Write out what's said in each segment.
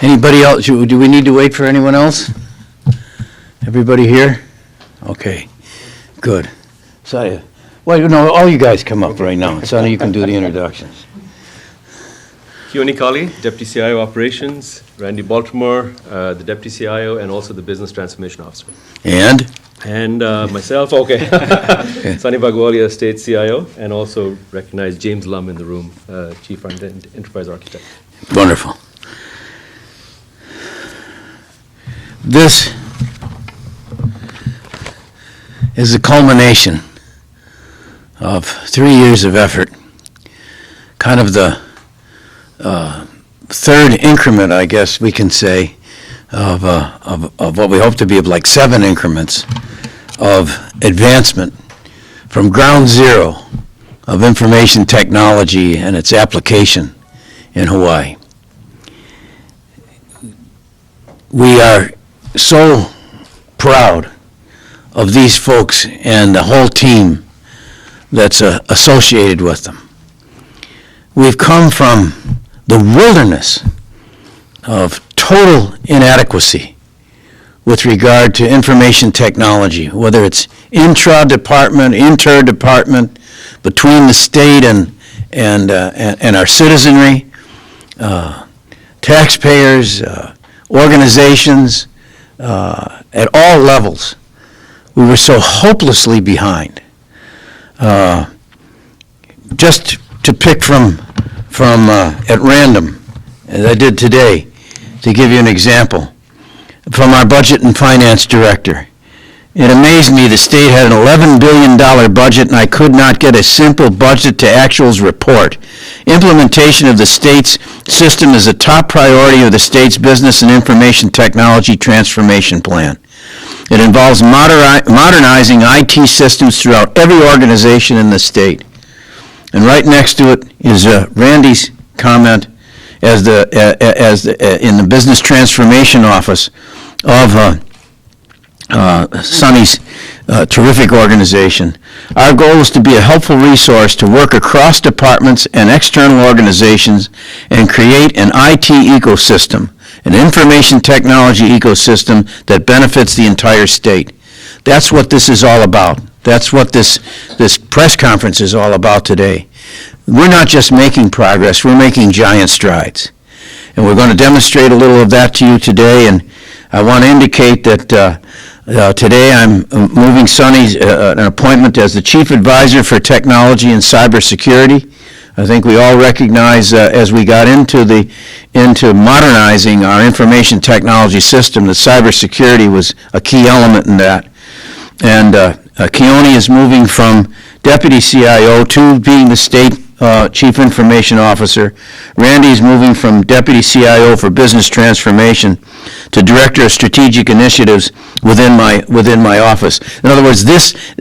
Anybody else? Do we need to wait for anyone else? Everybody here? Okay, good. Sonny, well, no, all you guys come up right now. Sonny, you can do the introductions. Keone Colley, Deputy CIO Operations, Randy Baltimore, the Deputy CIO, and also the Business Transformation Officer. And Myself, okay. Sonny Bhagowalia, State CIO, and also recognize James Lum in the room, Chief Enterprise Architect. Wonderful. This is the culmination of 3 years of effort, kind of the third increment, I guess we can say, of what we hope to be of like 7 increments of advancement from ground zero of information technology and its application in Hawaii. We are so proud of these folks and the whole team that's associated with them. We've come from the wilderness of total inadequacy with regard to information technology, whether it's intra-department, inter-department, between the state and our citizenry, taxpayers, organizations, at all levels. We were so hopelessly behind. Just to pick from at random, as I did today, to give you an example, from our budget and finance director. It amazed me the state had an $11 billion budget and I could not get a simple budget to actuals report. Implementation of the state's system is a top priority of the state's business and information technology transformation plan. It involves modernizing IT systems throughout every organization in the state. And right next to it is Randy's comment as in the business transformation office of Sonny's terrific organization. Our goal is to be a helpful resource to work across departments and external organizations and create an IT ecosystem, an information technology ecosystem that benefits the entire state. That's what this is all about. That's what this press conference is all about today. We're not just making progress, we're making giant strides. And we're going to demonstrate a little of that to you today, and I want to indicate that today I'm moving Sonny's an appointment as the Chief Advisor for Technology and Cybersecurity. I think we all recognize as we got into modernizing our information technology system that cybersecurity was a key element in that. And Keone is moving from Deputy CIO to being the State Chief Information Officer. Randy is moving from Deputy CIO for Business Transformation to Director of Strategic Initiatives within my office. In other words,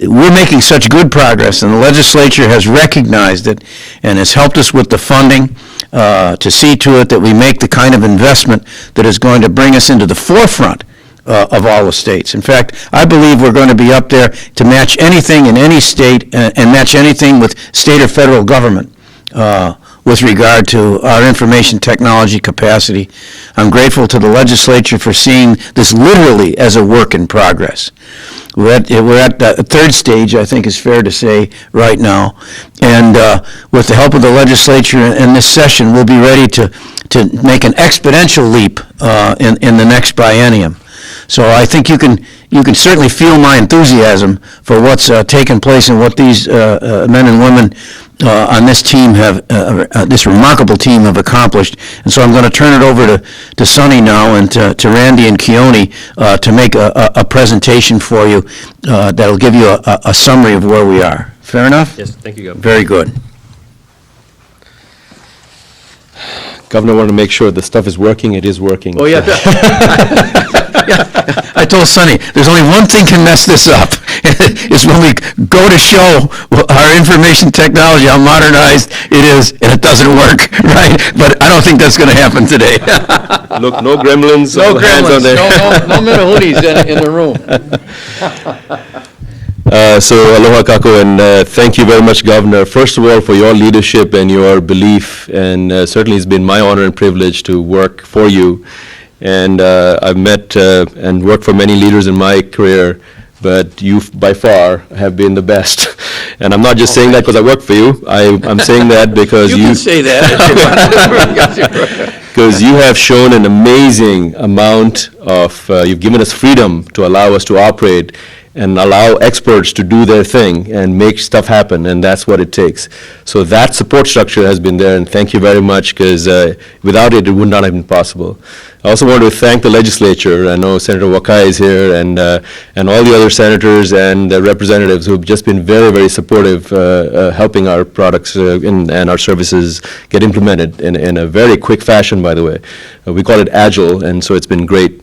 we're making such good progress, and the legislature has recognized it and has helped us with the funding to see to it that we make the kind of investment that is going to bring us into the forefront of all the states. In fact, I believe we're going to be up there to match anything in any state and match anything with state or federal government with regard to our information technology capacity. I'm grateful to the legislature for seeing this literally as a work in progress. We're at the third stage, I think is fair to say, right now. And with the help of the legislature in this session, we'll be ready to make an exponential leap in the next biennium. So I think you can certainly feel my enthusiasm for what's taken place and what these men and women on this team this remarkable team have accomplished. And so I'm going to turn it over to Sonny now and to Randy and Keone to make a presentation for you that'll give you a summary of where we are. Fair enough? Yes, thank you, Governor. Very good. Governor, wanted to make sure the stuff is working. It is working. Oh, yeah. Yeah. I told Sonny, there's only one thing can mess this up. Is when we go to show our information technology, how modernized it is, and it doesn't work, right? But I don't think that's going to happen today. Look, no gremlins. No gremlins. No Minahooties in the room. So aloha kako, and thank you very much, Governor. First of all, for your leadership and your belief, and certainly it's been my honor and privilege to work for you. And I've met and worked for many leaders in my career, but you by far have been the best. And I'm not just saying that because I work for you. I'm saying that because You can say that. because you have shown an amazing amount of, you've given us freedom to allow us to operate and allow experts to do their thing and make stuff happen, and that's what it takes. So that support structure has been there, and thank you very much, because without it, it would not have been possible. I also want to thank the legislature. I know Senator Wakai is here, and all the other senators and representatives who have just been very, very supportive, helping our products and our services get implemented in a very quick fashion, by the way. We call it agile, and so it's been great.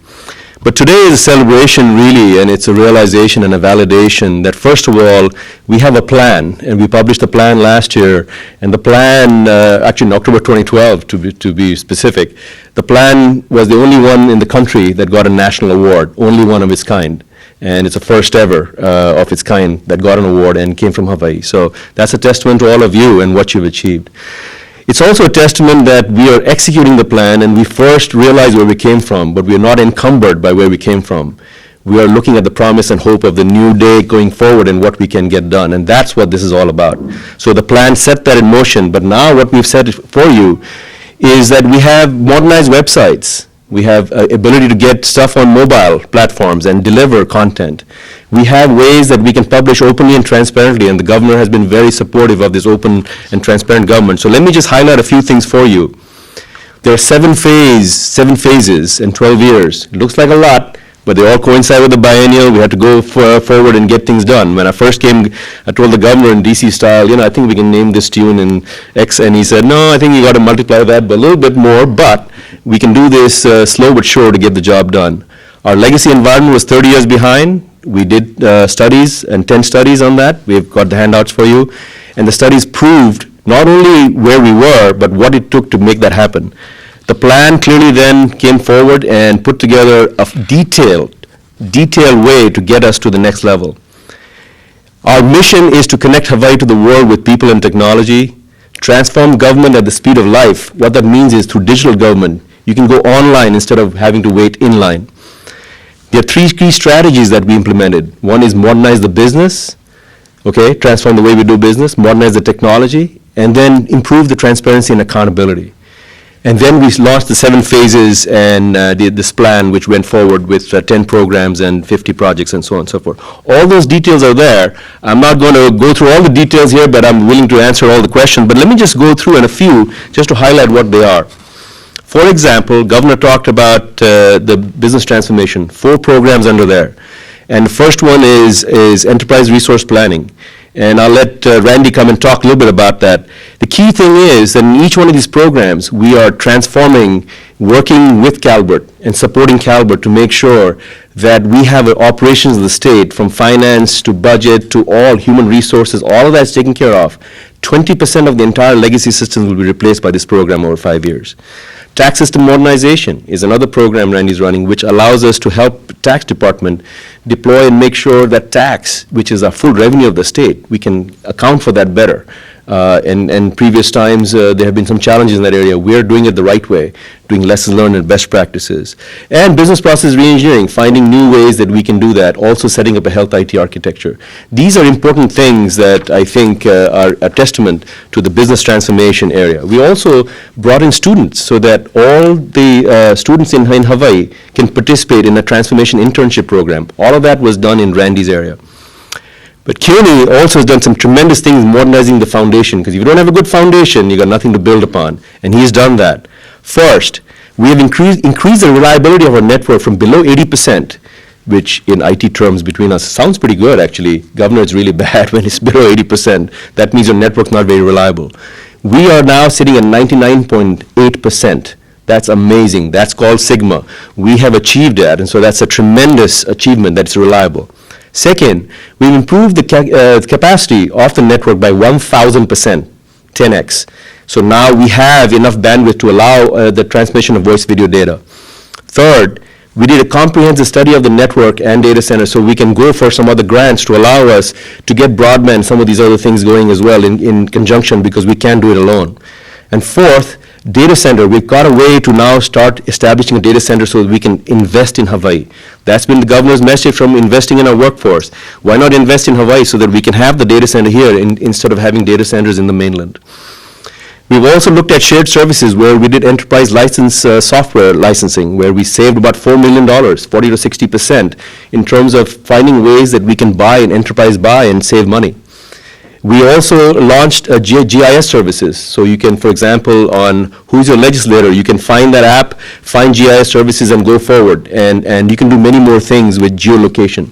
But today is a celebration, really, and it's a realization and a validation that, first of all, we have a plan, and we published a plan last year, and the plan, actually in October 2012, to be specific, the plan was the only one in the country that got a national award, only one of its kind. And it's the first ever of its kind that got an award and came from Hawaii. So that's a testament to all of you and what you've achieved. It's also a testament that we are executing the plan, and we first realize where we came from, but we are not encumbered by where we came from. We are looking at the promise and hope of the new day going forward and what we can get done, and that's what this is all about. So the plan set that in motion, but now what we've set for you is that we have modernized websites. We have ability to get stuff on mobile platforms and deliver content. We have ways that we can publish openly and transparently, and the governor has been very supportive of this open and transparent government. So let me just highlight a few things for you. There are seven phases in 12 years. It looks like a lot, but they all coincide with the biennial. We have to go forward and get things done. When I first came, I told the governor in DC style, I think we can name this tune in X, and he said, no, I think you got to multiply that by a little bit more, but we can do this slow but sure to get the job done. Our legacy environment was 30 years behind. We did studies, and 10 studies on that. We've got the handouts for you. And the studies proved not only where we were, but what it took to make that happen. The plan clearly then came forward and put together a detailed way to get us to the next level. Our mission is to connect Hawaii to the world with people and technology, transform government at the speed of life. What that means is through digital government, you can go online instead of having to wait in line. There are three key strategies that we implemented. One is modernize the business, transform the way we do business, modernize the technology, and then improve the transparency and accountability. And then we launched the 7 phases and this plan, which went forward with 10 programs and 50 projects and so on and so forth. All those details are there. I'm not going to go through all the details here, but I'm willing to answer all the questions. But let me just go through in a few just to highlight what they are. For example, Governor talked about the business transformation, 4 programs under there. And the first one is enterprise resource planning. And I'll let Randy come and talk a little bit about that. The key thing is that in each one of these programs, we are transforming, working with Calvert and supporting Calvert to make sure that we have operations of the state, from finance to budget to all human resources, all of that's taken care of. 20% of the entire legacy systems will be replaced by this program over 5 years. Tax system modernization is another program Randy's running, which allows us to help the tax department deploy and make sure that tax, which is a full revenue of the state, we can account for that better. And previous times, there have been some challenges in that area. We're doing it the right way, doing lessons learned and best practices. And business process reengineering, finding new ways that we can do that, also setting up a health IT architecture. These are important things that I think are a testament to the business transformation area. We also brought in students so that all the students in Hawaii can participate in a transformation internship program. All of that was done in Randy's area. But CUNY also has done some tremendous things modernizing the foundation, because if you don't have a good foundation, you got nothing to build upon, and he's done that. First, we have increased the reliability of our network from below 80%, which in IT terms between us sounds pretty good actually. Governor, it's really bad when it's below 80%. That means your network's not very reliable. We are now sitting at 99.8%. That's amazing. That's called Sigma. We have achieved that, and so that's a tremendous achievement that it's reliable. Second, we've improved the capacity of the network by 1,000%, 10x. So now we have enough bandwidth to allow the transmission of voice video data. Third, We did a comprehensive study of the network and data center so we can go for some other grants to allow us to get broadband, some of these other things going as well in conjunction because we can't do it alone. And fourth, data center. We've got a way to now start establishing a data center so that we can invest in Hawaii. That's been the governor's message from investing in our workforce. Why not invest in Hawaii so that we can have the data center here instead of having data centers in the mainland? We've also looked at shared services where we did enterprise license software licensing, where we saved about $4 million, 40 to 60%, in terms of finding ways that we can buy and enterprise buy and save money. We also launched GIS services. So you can, for example, on Who's Your Legislator, you can find that app, find GIS services and go forward. And you can do many more things with geolocation.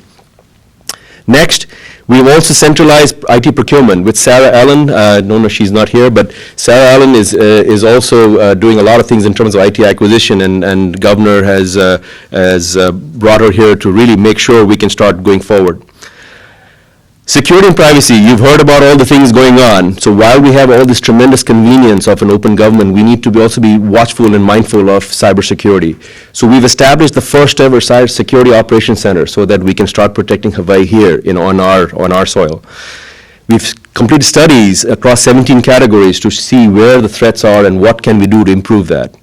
Next, we've also centralized IT procurement with Sarah Allen. No, she's not here, but Sarah Allen is also doing a lot of things in terms of IT acquisition, and Governor has brought her here to really make sure we can start going forward. Security and privacy, you've heard about all the things going on. So while we have all this tremendous convenience of an open government, we need to also be watchful and mindful of cybersecurity. So we've established the first ever Cyber Security Operations Center so that we can start protecting Hawaii here on our soil. We've completed studies across 17 categories to see where the threats are and what can we do to improve that.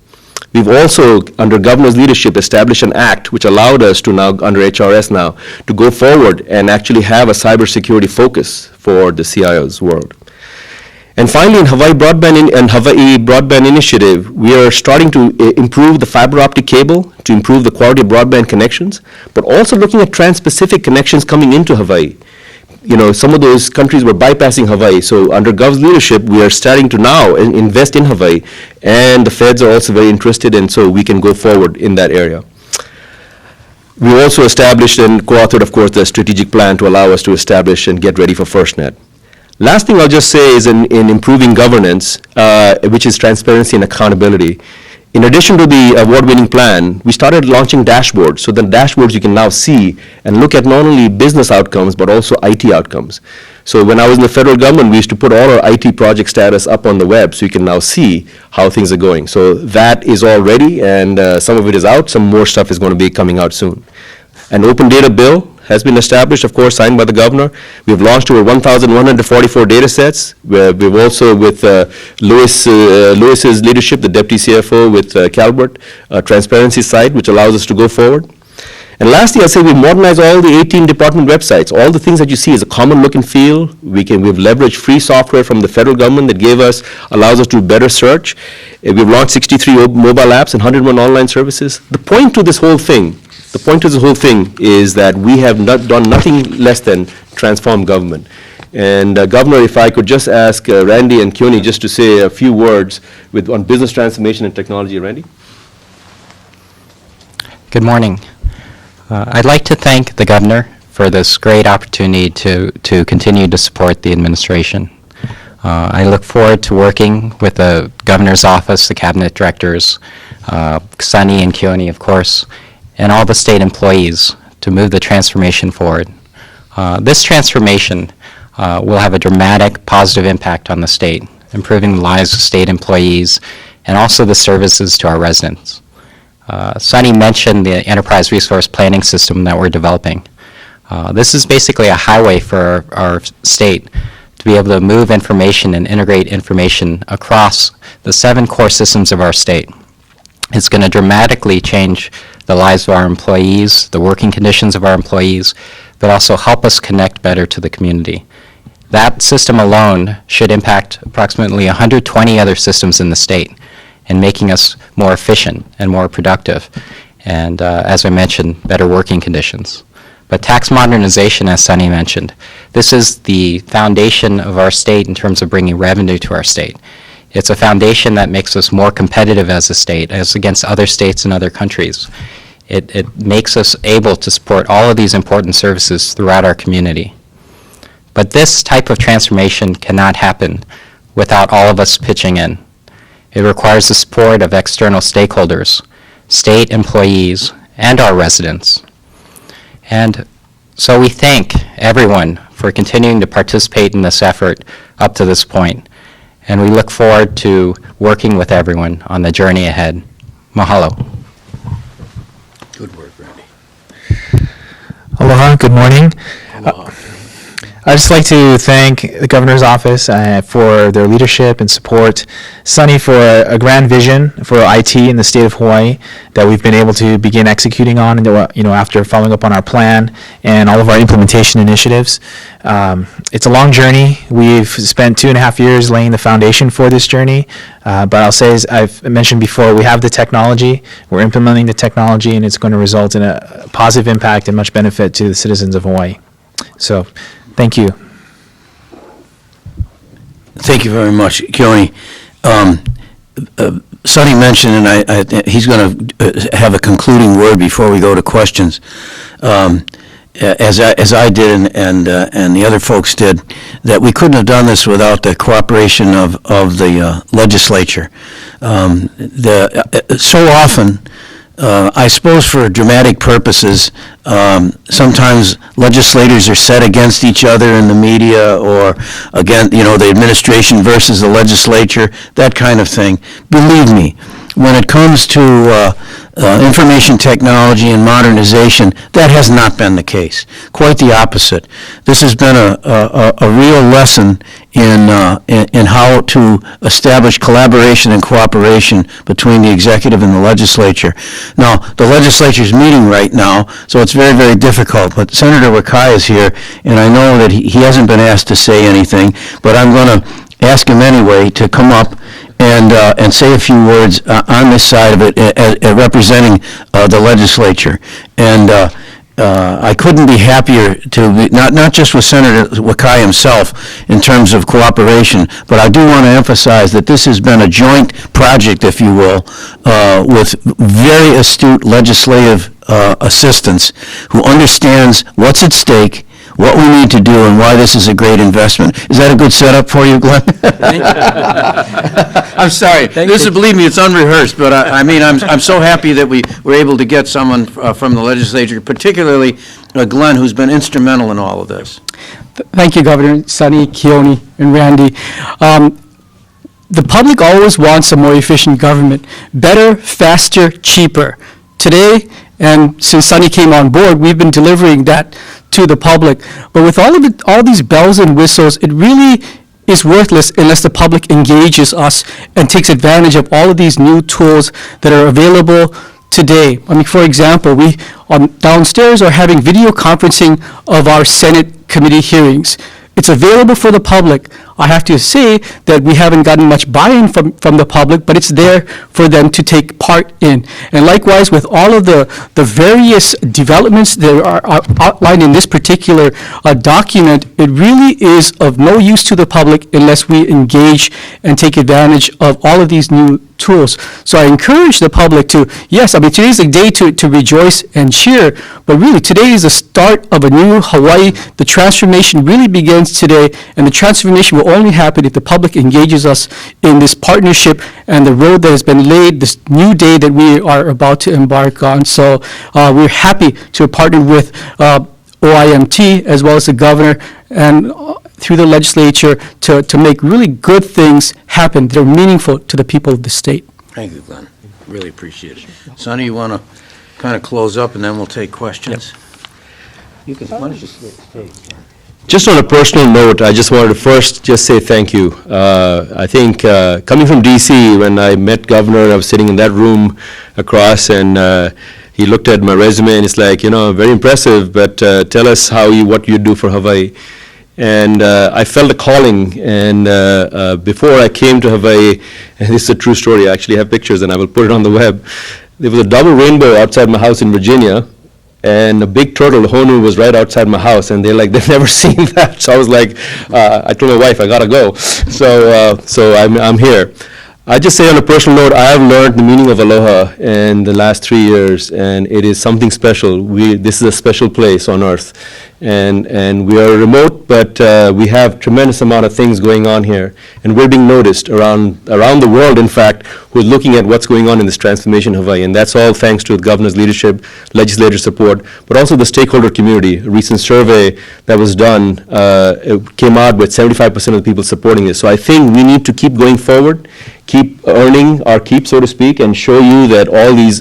We've also, under governor's leadership, established an act which allowed us to now, under HRS now, to go forward and actually have a cybersecurity focus for the CIO's world. And finally, in Hawaii Broadband Initiative, we are starting to improve the fiber optic cable to improve the quality of broadband connections, but also looking at trans-Pacific connections coming into Hawaii. You know, some of those countries were bypassing Hawaii. So under Gov's leadership, we are starting to now invest in Hawaii. And the feds are also very interested, and so we can go forward in that area. We also established and co-authored, of course, the strategic plan to allow us to establish and get ready for FirstNet. Last thing I'll just say is in improving governance, which is transparency and accountability. In addition to the award-winning plan, we started launching dashboards. So the dashboards you can now see and look at not only business outcomes, but also IT outcomes. So when I was in the federal government, we used to put all our IT project status up on the web so you can now see how things are going. So that is all ready, and some of it is out. Some more stuff is going to be coming out soon. An open data bill has been established, of course, signed by the governor. We've launched over 1,144 data sets. We've also, with Lewis's leadership, the deputy CFO with Calvert, a transparency site, which allows us to go forward. And lastly, I'll say we modernize all the 18 department websites. All the things that you see is a common look and feel. We've leveraged free software from the federal government that allows us to do better search. We've launched 63 mobile apps and 101 online services. The point to this whole thing is that we have done nothing less than transform government. And Governor, if I could just ask Randy and Keone just to say a few words on business transformation and technology. Randy? Good morning. I'd like to thank the governor for this great opportunity to continue to support the administration. I look forward to working with the governor's office, the cabinet directors, Sonny and Keone, of course, and all the state employees to move the transformation forward. This transformation will have a dramatic positive impact on the state, improving the lives of state employees and also the services to our residents. Sonny mentioned the enterprise resource planning system that we're developing. This is basically a highway for our state to be able to move information and integrate information across the 7 core systems of our state. It's going to dramatically change the lives of our employees, the working conditions of our employees, but also help us connect better to the community. That system alone should impact approximately 120 other systems in the state and making us more efficient and more productive, and as I mentioned, better working conditions. But tax modernization, as Sonny mentioned, this is the foundation of our state in terms of bringing revenue to our state. It's a foundation that makes us more competitive as a state, as against other states and other countries. It makes us able to support all of these important services throughout our community. But this type of transformation cannot happen without all of us pitching in. It requires the support of external stakeholders, state employees, and our residents. And so we thank everyone for continuing to participate in this effort up to this point. And we look forward to working with everyone on the journey ahead. Mahalo. Good work. Aloha, good morning. I'd just like to thank the Governor's Office for their leadership and support, Sonny for a grand vision for IT in the state of Hawaii that we've been able to begin executing on, after following up on our plan and all of our implementation initiatives. It's a long journey. We've spent 2.5 years laying the foundation for this journey, but I'll say, as I've mentioned before, we have the technology, we're implementing the technology, and it's going to result in a positive impact and much benefit to the citizens of Hawaii. So, thank you. Thank you very much, Keone. Sonny mentioned, and he's going to have a concluding word before we go to questions. As I did and the other folks did, that we couldn't have done this without the cooperation of the legislature. So often, I suppose for dramatic purposes, sometimes legislators are set against each other in the media, or again, the administration versus the legislature, that kind of thing. Believe me, when it comes to information technology and modernization, that has not been the case. Quite the opposite. This has been a real lesson in how to establish collaboration and cooperation between the executive and the legislature. Now, the legislature's meeting right now, so it's very, very difficult, but Senator Wakai is here, and I know that he hasn't been asked to say anything, but I'm going to ask him anyway to come up and say a few words on this side of it, representing the legislature. And I couldn't be happier to be, not just with Senator Wakai himself in terms of cooperation, but I do want to emphasize that this has been a joint project, if you will, with very astute legislative assistance who understands what's at stake, what we need to do, and why this is a great investment. Is that a good setup for you, Glenn? I'm sorry. Believe me, it's unrehearsed, but I'm so happy that we were able to get someone from the legislature, particularly Glenn, who's been instrumental in all of this. Thank you, Governor, Sonny, Keone, and Randy. The public always wants a more efficient government. Better, faster, cheaper. Today, and since Sonny came on board, we've been delivering that to the public. But with all these bells and whistles, it really is worthless unless the public engages us and takes advantage of all of these new tools that are available today. For example, we downstairs are having video conferencing of our Senate committee hearings. It's available for the public. I have to say that we haven't gotten much buy-in from the public, but it's there for them to take part in. And likewise, with all of the various developments that are outlined in this particular document, it really is of no use to the public unless we engage and take advantage of all of these new tools. So I encourage the public to, today's a day to rejoice and cheer, but really today is the start of a new Hawaii. The transformation really begins today, and the transformation will only happen if the public engages us in this partnership and the road that has been laid, this new day that we are about to embark on. So we're happy to partner with OIMT as well as the governor and through the legislature to make really good things happen that are meaningful to the people of the state. Thank you, Glenn. Really appreciate it. Sonny, you want to kind of close up and then we'll take questions? You can, why don't you stay? Just on a personal note, I just wanted to first just say thank you. I think coming from DC, when I met Governor, I was sitting in that room across, and he looked at my resume and it's like, very impressive, but tell us what you do for Hawaii. And I felt a calling, and before I came to Hawaii, and this is a true story, I actually have pictures and I will put it on the web. There was a double rainbow outside my house in Virginia, and a big turtle, the honu, was right outside my house, and they've never seen that. So I was like, I told my wife, I gotta go. So I'm here. I just say on a personal note, I have learned the meaning of aloha in the last 3 years, and it is something special. This is a special place on earth, and we are remote, but we have tremendous amount of things going on here, and we're being noticed around the world, in fact, who are looking at what's going on in this transformation of Hawaii, and that's all thanks to the governor's leadership, legislative support, but also the stakeholder community. A recent survey that was done it came out with 75% of the people supporting this. So I think we need to keep going forward, keep earning our keep, so to speak, and show you that all these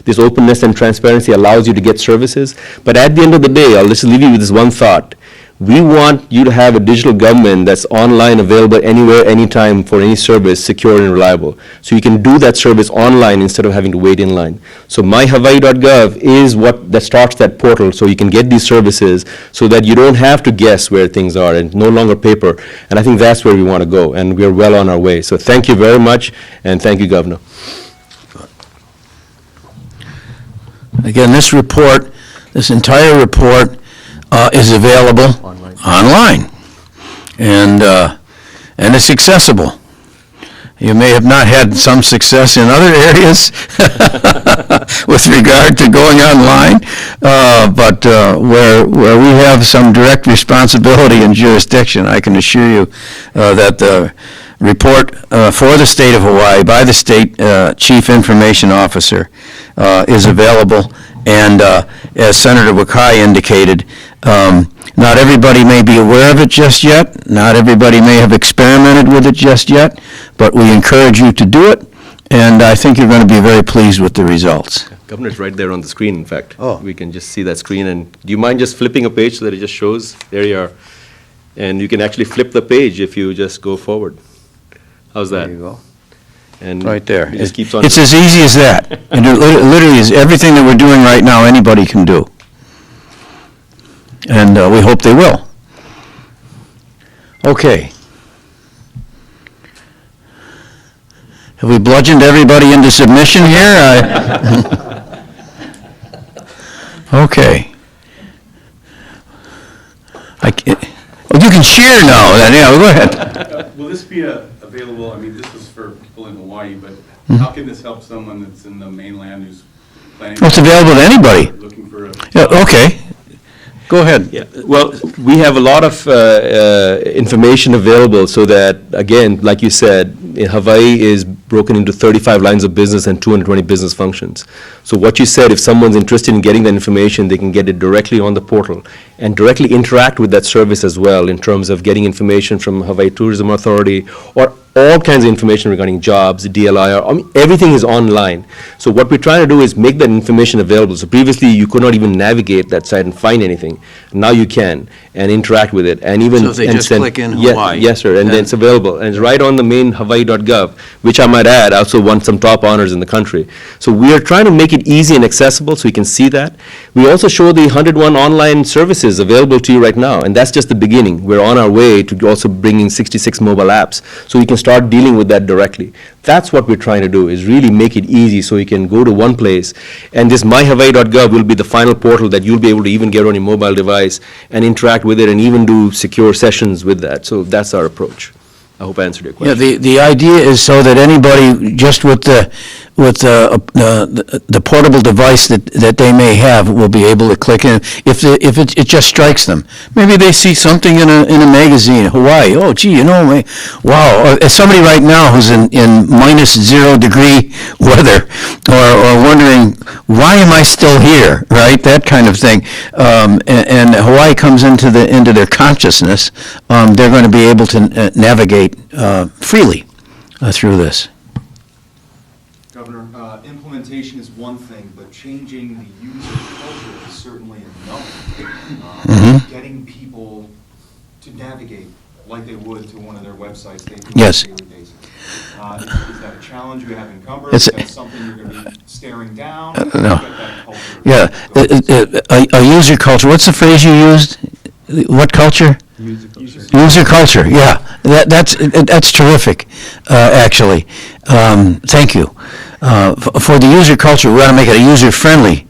this openness and transparency allows you to get services. But at the end of the day, I'll just leave you with this one thought. We want you to have a digital government that's online, available anywhere, anytime, for any service, secure and reliable. So you can do that service online instead of having to wait in line. So myhawaii.gov is what that starts that portal, so you can get these services so that you don't have to guess where things are and no longer paper. And I think that's where we want to go, and we're well on our way. So thank you very much, and thank you, Governor. Again, this entire report is available online. And it's accessible. You may have not had some success in other areas with regard to going online, but where we have some direct responsibility and jurisdiction, I can assure you that the report for the state of Hawaii by the state chief information officer is available. And as Senator Wakai indicated, not everybody may be aware of it just yet. Not everybody may have experimented with it just yet, but we encourage you to do it, and I think you're going to be very pleased with the results. Governor's right there on the screen, in fact. Oh. We can just see that screen, and do you mind just flipping a page so that it just shows? There you are. And you can actually flip the page if you just go forward. How's that? There you go. And Right there. it just keeps on. It's as easy as that. And it literally is everything that we're doing right now, anybody can do. And we hope they will. Okay. Have we bludgeoned everybody into submission here? Okay. Well, you can share now, then. Yeah, go ahead. Will this be available, I mean, this is for people in Hawaii, but how can this help someone that's in the mainland who's planning? Well, it's available to anybody. Looking for a. Yeah, okay. Go ahead. Yeah, well, we have a lot of information available so that, again, like you said, Hawaii is broken into 35 lines of business and 220 business functions. So what you said, if someone's interested in getting that information, they can get it directly on the portal and directly interact with that service as well in terms of getting information from Hawaii Tourism Authority or all kinds of information regarding jobs, DLIR, I mean, everything is online. So what we're trying to do is make that information available. So previously, you could not even navigate that site and find anything. Now you can, and interact with it, and even. So if they and just send- click in Yeah, Hawaii, yes, sir, and then it's available, and it's right on the main Hawaii.gov, which I might add, also won some top honors in the country. So we are trying to make it easy and accessible so you can see that. We also show the 101 online services available to you right now, and that's just the beginning. We're on our way to also bringing 66 mobile apps, so you can start dealing with that directly. That's what we're trying to do, is really make it easy so you can go to one place, and this myhawaii.gov will be the final portal that you'll be able to even get on your mobile device and interact with it and even do secure sessions with that. So that's our approach. I hope I answered your Yeah, question. the idea is so that anybody just with the portable device that they may have will be able to click in if it just strikes them. Maybe they see something in a magazine, Hawaii. Oh, gee, you know, wow. Or somebody right now who's in minus 0 degree weather, or wondering why am I still here, right? That kind of thing. And Hawaii comes into their consciousness. They're going to be able to navigate freely through this. Governor, implementation is one thing, but changing the user culture is certainly another. Getting people to navigate like they would to one of their websites they do Yes. on a daily basis. Is that a challenge you have encumbered? It's Is a- that something you're going to be staring down? no. Get that culture Yeah, going? a user culture. What's the phrase you used? What culture? User culture. Yeah, that's terrific. Actually, thank you for the user culture. We want to make it a user-friendly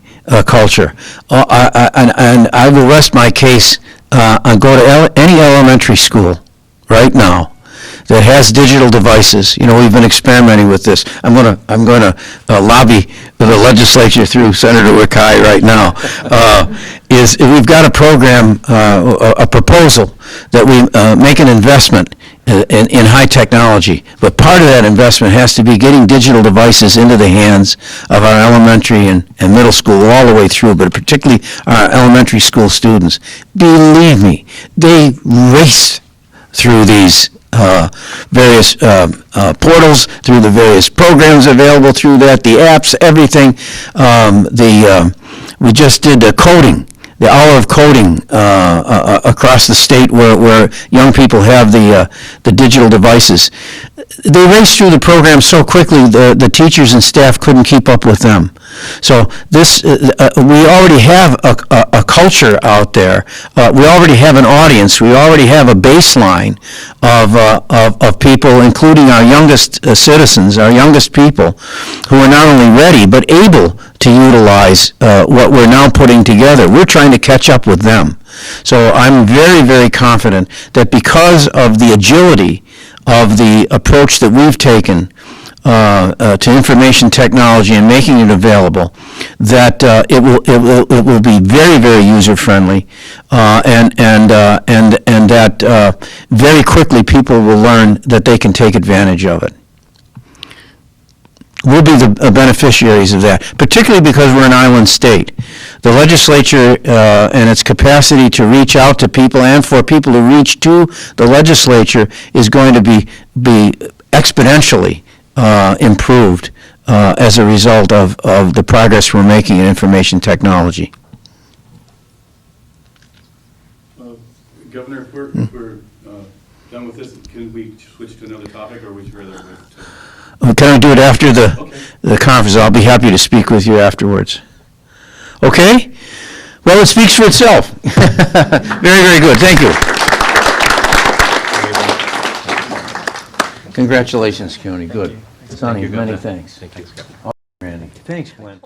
culture, and I will rest my case and go to any elementary school right now that has digital devices. You know, we've been experimenting with this. I'm going to lobby the legislature through Senator Wakai right now. Is we've got a program, a proposal that we make an investment in high technology, but part of that investment has to be getting digital devices into the hands of our elementary and middle school all the way through, but particularly our elementary school students. Believe me, they race through these various portals, through the various programs available through that, the apps, everything. We just did coding, the hour of coding across the state where young people have the digital devices. They raced through the program so quickly, the teachers and staff couldn't keep up with them. So this, we already have a culture out there. We already have an audience. We already have a baseline of people, including our youngest citizens, our youngest people, who are not only ready but able to utilize what we're now putting together. We're trying to catch up with them. So I'm very, very confident that because of the agility of the approach that we've taken to information technology and making it available, that it will be very, very user friendly, and that very quickly people will learn that they can take advantage of it. We'll be the beneficiaries of that, particularly because we're an island state. The legislature and its capacity to reach out to people and for people to reach to the legislature is going to be exponentially improved as a result of the progress we're making in information technology. Governor, if we're done with this, can we switch to another topic, or would you rather wait to? Can I do it after the Okay. conference? I'll be happy to speak with you afterwards. Okay? Well, it speaks for itself. Very, very good. Thank you. Congratulations, Keone. Good. Sonny, many thanks. Thank you. Randy. Thanks, Glenn.